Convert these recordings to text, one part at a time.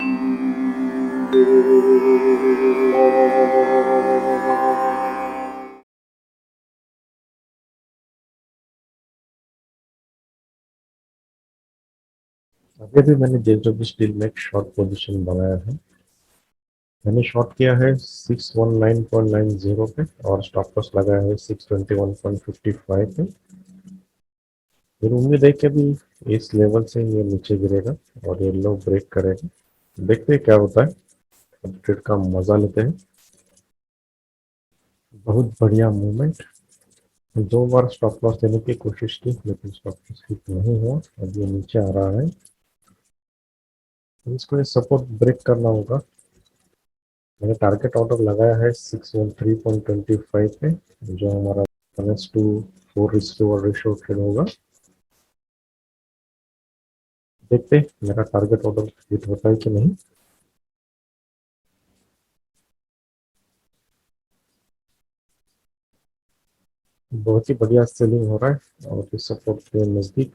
अभी भी मैंने जेएसडब्ल्यू स्टील में एक शॉर्ट पोजीशन बनाया है। मैंने शॉर्ट किया है 619.90 पे और स्टॉप लॉस लगाया है 621.55 पे। फिर उम्मीद है कि अभी इस लेवल से ये नीचे गिरेगा और ये लो ब्रेक करेगा। देखते हैं क्या होता है। अब ट्रेड का मजा लेते हैं। बहुत बढ़िया मूवमेंट। दो बार स्टॉप लॉस देने की कोशिश की लेकिन स्टॉप लॉस हिट नहीं हुआ। अब ये नीचे आ रहा है तो इसको ये सपोर्ट ब्रेक करना होगा। मैंने टारगेट ऑर्डर लगाया है 613.25 पे, जो हमारा 1:4 रेशियो ट्रेड होगा। देखते हैं मेरा टारगेट ऑर्डर हिट होता है कि नहीं। बहुत ही बढ़िया सेलिंग हो रहा है और इस सपोर्ट के नज़दीक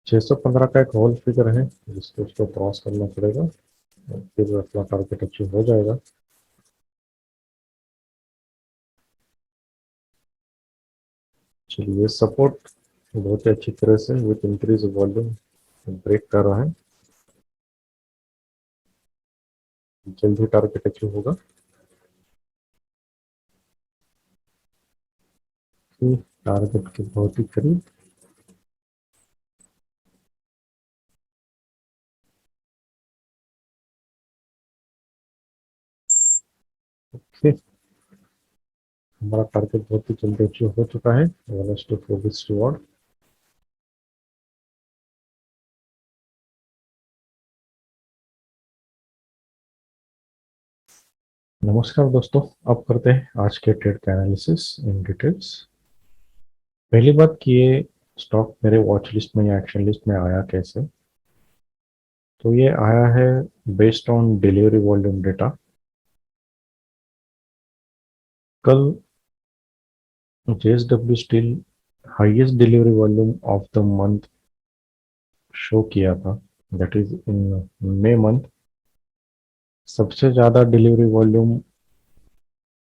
615 का एक होल फिगर है जिसको उसको क्रॉस करना पड़ेगा और फिर अपना टारगेट अचीव हो जाएगा। चलिए सपोर्ट बहुत ही अच्छी तरह से विथ इंक्रीज वॉल्यूम ब्रेक कर रहा है। जल्द ही टारगेट अचीव होगा। टारगेट के बहुत ही करीब। फिर हमारा टारगेट बहुत ही जल्दी अचीव हो चुका है 1:4 रिवॉर्ड। नमस्कार दोस्तों, अब करते हैं आज के ट्रेड का एनालिसिस इन डिटेल्स। पहली बात कि ये स्टॉक मेरे वॉच लिस्ट में या एक्शन लिस्ट में आया कैसे। तो ये आया है based on delivery volume data. कल JSW Steel highest delivery volume of the month show किया था, that is in May month. सबसे ज़्यादा डिलीवरी वॉल्यूम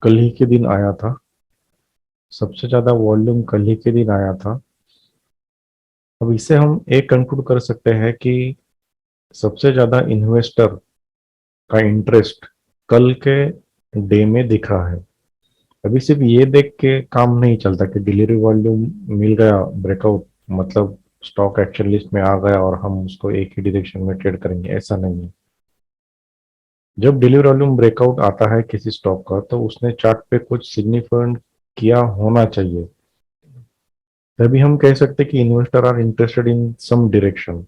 कल ही के दिन आया था। सबसे ज़्यादा वॉल्यूम कल ही के दिन आया था। अब इससे हम एक कंक्लूड कर सकते हैं कि सबसे ज़्यादा इन्वेस्टर का इंटरेस्ट कल के डे में दिख रहा है। अभी सिर्फ ये देख के काम नहीं चलता कि डिलीवरी वॉल्यूम मिल गया ब्रेकआउट मतलब स्टॉक एक्शन लिस्ट में आ गया और हम उसको एक ही डायरेक्शन में ट्रेड करेंगे, ऐसा नहीं है। जब डिलीवरी वॉल्यूम ब्रेकआउट आता है किसी स्टॉक का तो उसने चार्ट पे कुछ सिग्निफिकेंट किया होना चाहिए, तभी हम कह सकते हैं कि investor are interested in some direction.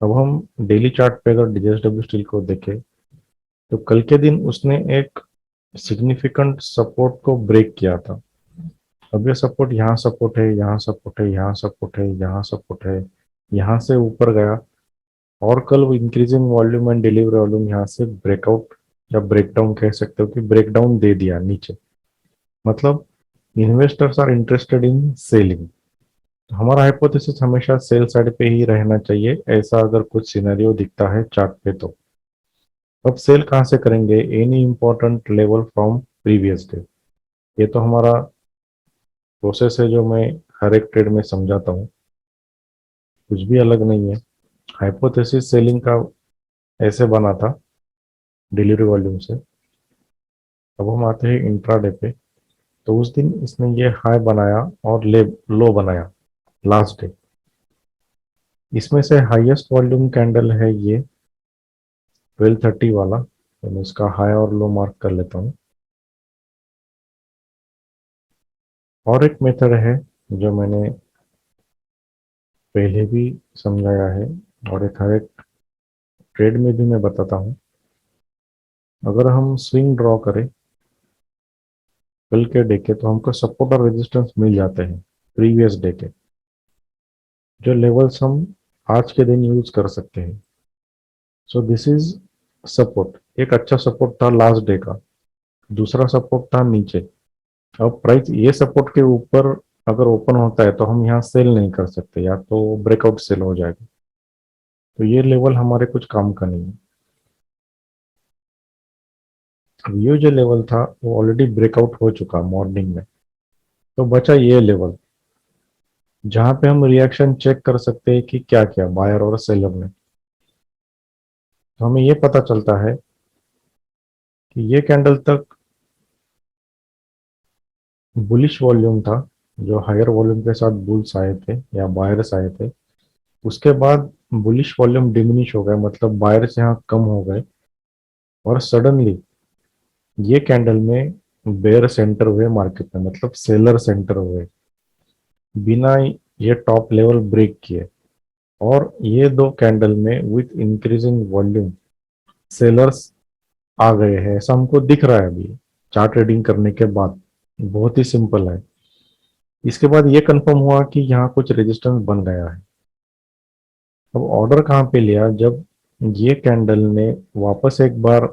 अब हम डेली चार्ट पे अगर जेएसडब्ल्यू स्टील को देखें तो कल के दिन उसने एक सिग्निफिकेंट सपोर्ट को ब्रेक किया था। अब ये सपोर्ट यहाँ सपोर्ट है, यहाँ सपोर्ट है, यहाँ सपोर्ट है, यहाँ सपोर्ट है, यहाँ से ऊपर गया और कल वो increasing volume and delivery volume यहाँ से ब्रेकआउट या ब्रेकडाउन कह सकते हो कि ब्रेकडाउन दे दिया नीचे। मतलब investors are interested in selling. हमारा हाइपोथेसिस हमेशा सेल साइड पे ही रहना चाहिए, ऐसा अगर कुछ सिनेरियो दिखता है चार्ट पे तो। अब सेल कहाँ से करेंगे? Any important level from previous day. ये तो हमारा प्रोसेस है जो मैं हर एक ट्रेड में समझाता हूँ, कुछ भी अलग नहीं है। हाइपोथेसिस सेलिंग का ऐसे बना था डिलीवरी वॉल्यूम से। अब हम आते हैं इंट्राडे पे। तो उस दिन इसने ये हाई बनाया और ले लो बनाया लास्ट डे। इसमें से हाईएस्ट वॉल्यूम कैंडल है ये 1230 वाला, तो मैं इसका हाई और लो मार्क कर लेता हूँ। और एक मेथड है जो मैंने पहले भी समझाया है और एक हर एक ट्रेड में भी मैं बताता हूँ। अगर हम स्विंग ड्रॉ करें कल के डे के तो हमको सपोर्ट और रेजिस्टेंस मिल जाते हैं प्रीवियस डे के, जो लेवल्स हम आज के दिन यूज कर सकते हैं। So this is support. एक अच्छा सपोर्ट था लास्ट डे का, दूसरा सपोर्ट था नीचे। अब प्राइस ये सपोर्ट के ऊपर अगर ओपन होता है तो हम यहाँ सेल नहीं कर सकते, या तो ब्रेकआउट सेल हो जाएगा। तो ये लेवल हमारे कुछ काम का नहीं है। अब ये जो लेवल था वो ऑलरेडी ब्रेकआउट हो चुका मॉर्निंग में, तो बचा ये लेवल जहां पे हम रिएक्शन चेक कर सकते हैं कि क्या किया बायर और सेलर ने। तो हमें ये पता चलता है कि ये कैंडल तक बुलिश वॉल्यूम था, जो हायर वॉल्यूम के साथ बुल्स आए थे या बायर्स आए थे। उसके बाद बुलिश वॉल्यूम डिमिनिश हो गया, मतलब बायर्स यहाँ कम हो गए, और सडनली ये कैंडल में बेयर सेंटर हुए मार्केट में, मतलब सेलर सेंटर हुए बिना ये टॉप लेवल ब्रेक किए। और ये दो कैंडल में विथ इंक्रीजिंग वॉल्यूम सेलर्स आ गए हैं, ऐसा हमको दिख रहा है अभी चार्ट रीडिंग करने के बाद। बहुत ही सिंपल है। इसके बाद ये कंफर्म हुआ कि यहाँ कुछ रेजिस्टेंस बन गया है। अब ऑर्डर कहाँ पे लिया, जब ये कैंडल ने वापस एक बार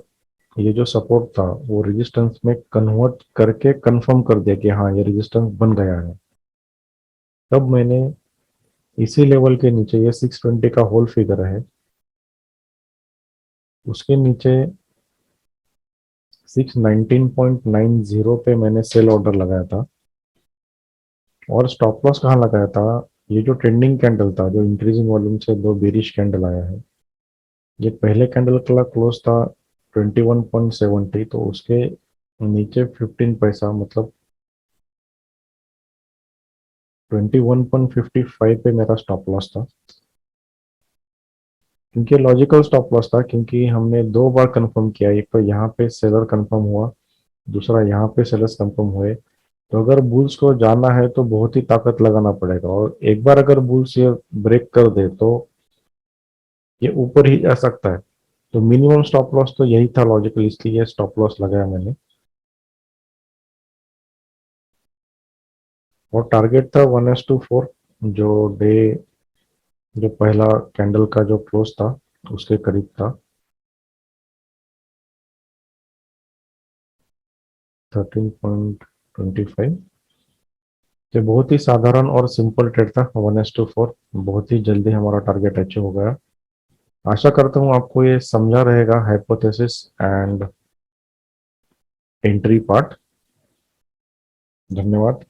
ये जो सपोर्ट था वो रेजिस्टेंस में कन्वर्ट करके कंफर्म कर दिया कि हाँ ये रेजिस्टेंस बन गया है, तब मैंने इसी लेवल के नीचे, ये 620 का होल फिगर है, उसके नीचे 619.90 पे मैंने सेल ऑर्डर लगाया था। और स्टॉप लॉस कहाँ लगाया था, ये जो ट्रेंडिंग कैंडल था, जो इंक्रीजिंग वॉल्यूम से दो बेरिश कैंडल आया है, ये पहले कैंडल का क्लोज था 21.70, तो उसके नीचे 15 पैसा, मतलब 21.55 पे मेरा स्टॉप लॉस था। क्योंकि लॉजिकल स्टॉप लॉस था, क्योंकि हमने दो बार कंफर्म किया, एक तो यहाँ पे सेलर कंफर्म हुआ, दूसरा यहाँ पे सेलर्स कंफर्म हुए। तो अगर बुल्स को जाना है तो बहुत ही ताकत लगाना पड़ेगा, और एक बार अगर बुल्स ये ब्रेक कर दे तो ये ऊपर ही जा सकता है। तो मिनिमम स्टॉप लॉस तो यही था लॉजिकल, इसलिए स्टॉप लॉस लगाया मैंने। और टारगेट था 1:4, जो डे, जो पहला कैंडल का जो क्लोज था उसके करीब था, 13.25। ये बहुत ही साधारण और सिंपल ट्रेड था, 1:4। बहुत ही जल्दी हमारा टारगेट अचीव हो गया। आशा करता हूँ आपको ये समझा रहेगा हाइपोथेसिस एंड एंट्री पार्ट। धन्यवाद।